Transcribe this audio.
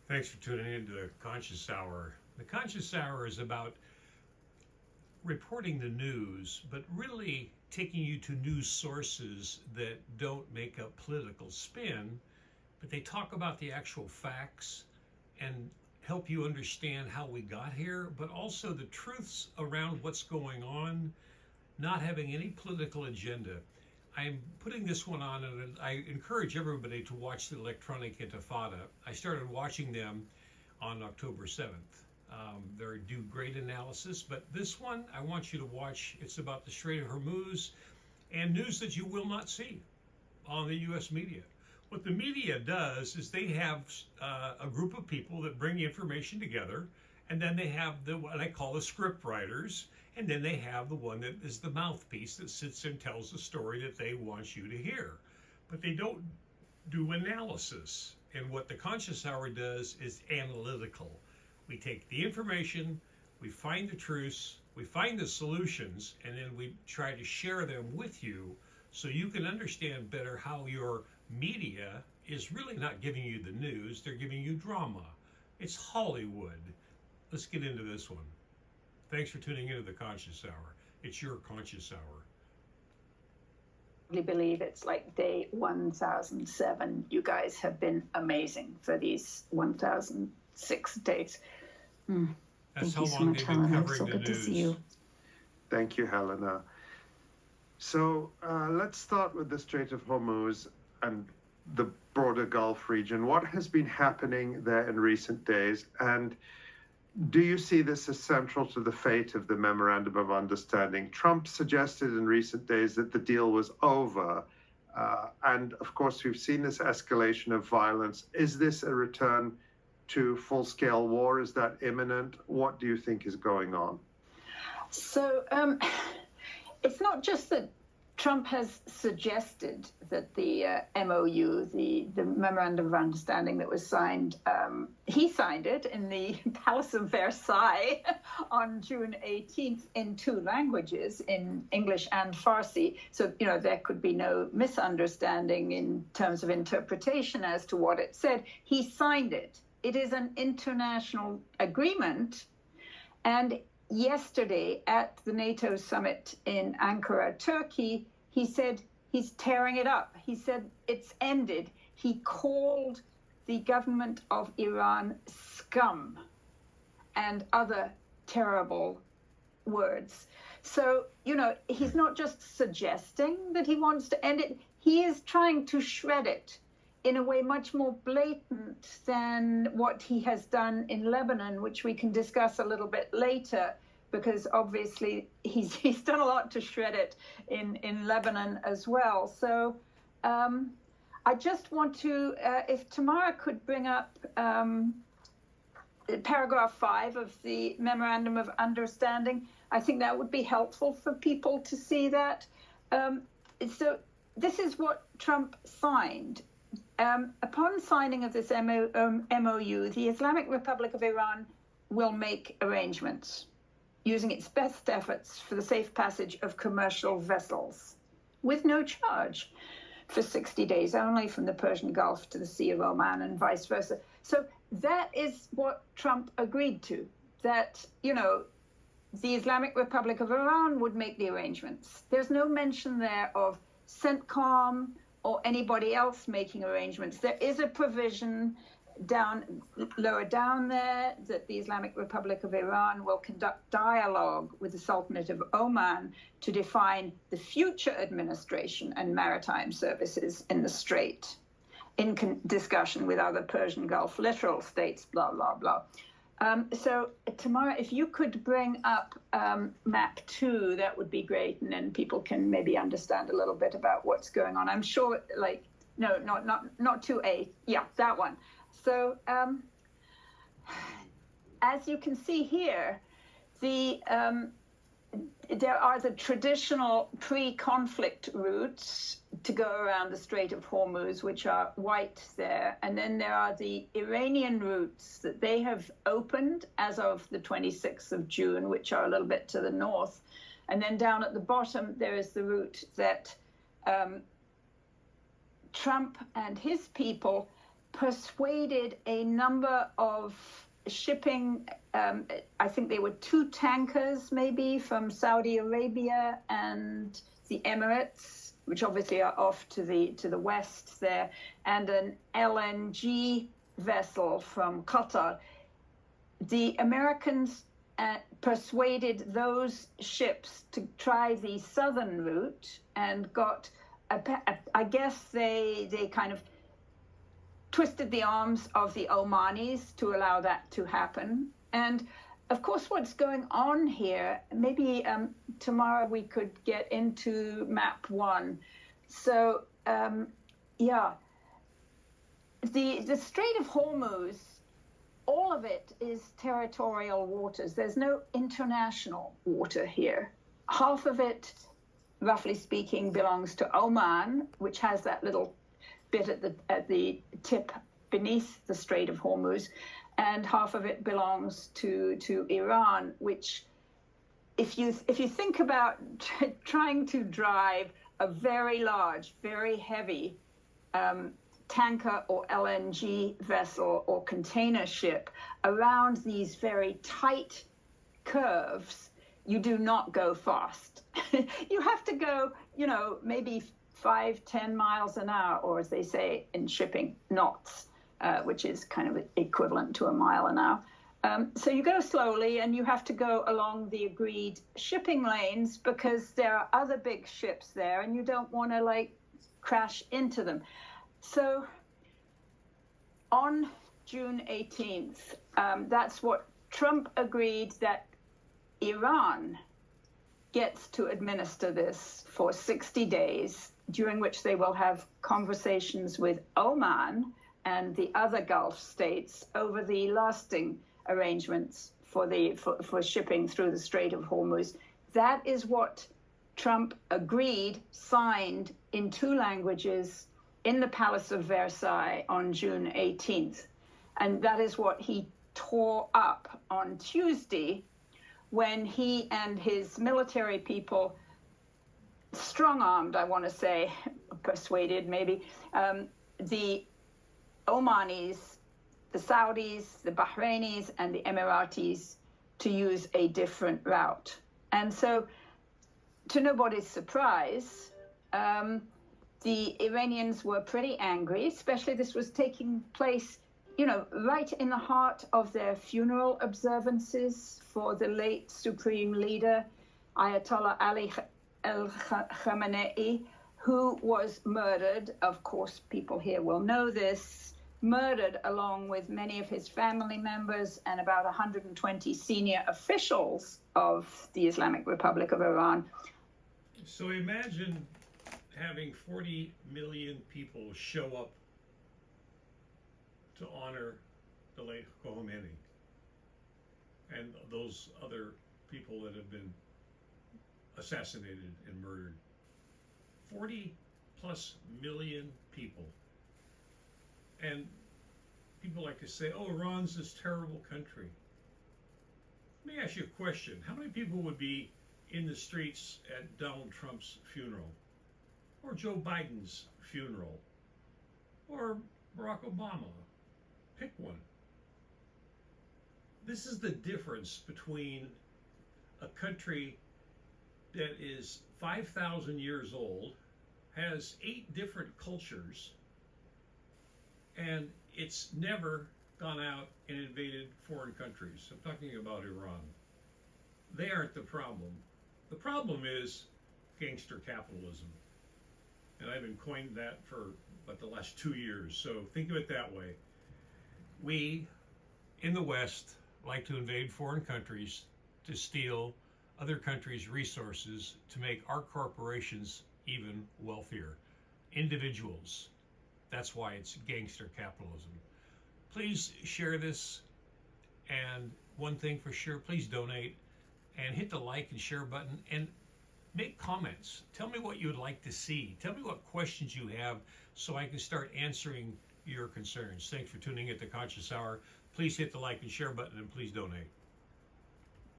Thanks for tuning in to the Conscious Hour. The Conscious Hour is about reporting the news, but really taking you to news sources that don't make up political spin, but they talk about the actual facts and help you understand how we got here, but also the truths around what's going on, not having any political agenda. I'm putting this one on, and I encourage everybody to watch the Electronic Intifada. I started watching them on October 7th. They do great analysis, but this one I want you to watch. It's about the Strait of Hormuz and news that you will not see on the U.S. media. What the media does is they have a group of people that bring information together, and then they have what I call the script writers, and then they have the one that is the mouthpiece that sits and tells the story that they want you to hear. But they don't do analysis. And what the Conscious Hour does is analytical. We take the information, we find the truths, we find the solutions, and then we try to share them with you so you can understand better how your media is really not giving you the news, they're giving you drama. It's Hollywood. Let's get into this one. Thanks for tuning into the Conscious Hour. It's your Conscious Hour. I believe it's like day 1007. You guys have been amazing for these 1006 days. That's Thank how you so long much, they've been Helena. covering So the good to news. see you. Thank you, Helena. So let's start with the Strait of Hormuz and the broader Gulf region. What has been happening there in recent days? And do you see this as central to the fate of the Memorandum of Understanding? Trump suggested in recent days that the deal was over. And of course, we've seen this escalation of violence. Is this a return to full-scale war? Is that imminent? What do you think is going on? So it's not just that Trump has suggested that the MOU, the Memorandum of Understanding that was signed, he signed it in the Palace of Versailles on June 18th in two languages, in English and Farsi. So, there could be no misunderstanding in terms of interpretation as to what it said. He signed it. It is an international agreement. And yesterday at the NATO summit in Ankara, Turkey, he said he's tearing it up. He said it's ended. He called the government of Iran scum and other terrible words. So, he's not just suggesting that he wants to end it. He is trying to shred it in a way much more blatant than what he has done in Lebanon, which we can discuss a little bit later, because obviously he's done a lot to shred it in Lebanon as well. So I just want to, if Tamara could bring up paragraph 5 of the Memorandum of Understanding, I think that would be helpful for people to see that. So this is what Trump signed. Upon signing of this MOU, the Islamic Republic of Iran will make arrangements using its best efforts for the safe passage of commercial vessels with no charge for 60 days only from the Persian Gulf to the Sea of Oman and vice versa. So that is what Trump agreed to, that, the Islamic Republic of Iran would make the arrangements. There's no mention there of CENTCOM or anybody else making arrangements. There is a provision lower down there that the Islamic Republic of Iran will conduct dialogue with the Sultanate of Oman to define the future administration and maritime services in the Strait in discussion with other Persian Gulf littoral states, blah, blah, blah. So, Tamara, if you could bring up map 2, that would be great, and then people can maybe understand a little bit about what's going on. I'm sure, no, not 2A. Yeah, that one. So, as you can see here, there are the traditional pre-conflict routes to go around the Strait of Hormuz, which are white there. And then there are the Iranian routes that they have opened as of the 26th of June, which are a little bit to the north. And then down at the bottom, there is the route that Trump and his people persuaded a number of shipping, I think they were 2 tankers maybe from Saudi Arabia and the Emirates, which obviously are off to the west there, and an LNG vessel from Qatar. The Americans persuaded those ships to try the southern route and got, I guess they kind of twisted the arms of the Omanis to allow that to happen. And of course, what's going on here, maybe tomorrow we could get into map 1. So, yeah, the Strait of Hormuz, all of it is territorial waters. There's no international water here. Half of it, roughly speaking, belongs to Oman, which has that little bit at the tip beneath the Strait of Hormuz, and half of it belongs to Iran, which, if you think about trying to drive a very large, very heavy tanker or LNG vessel or container ship around these very tight curves, you do not go fast. You have to go, maybe 5-10 miles an hour, or as they say in shipping, knots, which is kind of equivalent to a mile an hour. So you go slowly, and you have to go along the agreed shipping lanes because there are other big ships there, and you don't want to crash into them. So on June 18th, that's what Trump agreed, that Iran gets to administer this for 60 days, during which they will have conversations with Oman and the other Gulf states over the lasting arrangements for shipping through the Strait of Hormuz. That is what Trump agreed, signed in 2 languages in the Palace of Versailles on June 18th. And that is what he tore up on Tuesday when he and his military people strong-armed, I want to say, persuaded maybe, the Omanis, the Saudis, the Bahrainis, and the Emiratis to use a different route. And so, to nobody's surprise, the Iranians were pretty angry, especially this was taking place, right in the heart of their funeral observances for the late Supreme Leader, Ayatollah Ali Khamenei, who was murdered. Of course, people here will know this, murdered along with many of his family members and about 120 senior officials of the Islamic Republic of Iran. So imagine having 40 million people show up to honor the late Khomeini and those other people that have been assassinated and murdered. 40 plus million people. And people like to say, oh, Iran's this terrible country. Let me ask you a question. How many people would be in the streets at Donald Trump's funeral? Or Joe Biden's funeral? Or Barack Obama? Pick one. This is the difference between a country that is 5,000 years old, has 8 different cultures, and it's never gone out and invaded foreign countries. I'm talking about Iran. They aren't the problem. The problem is gangster capitalism. And I've been coined that for the last 2 years. So think of it that way. We in the West like to invade foreign countries to steal other countries' resources to make our corporations even wealthier. Individuals. That's why it's gangster capitalism. Please share this. And one thing for sure, please donate and hit the like and share button and make comments. Tell me what you would like to see. Tell me what questions you have so I can start answering your concerns. Thanks for tuning in to Conscious Hour. Please hit the like and share button and please donate.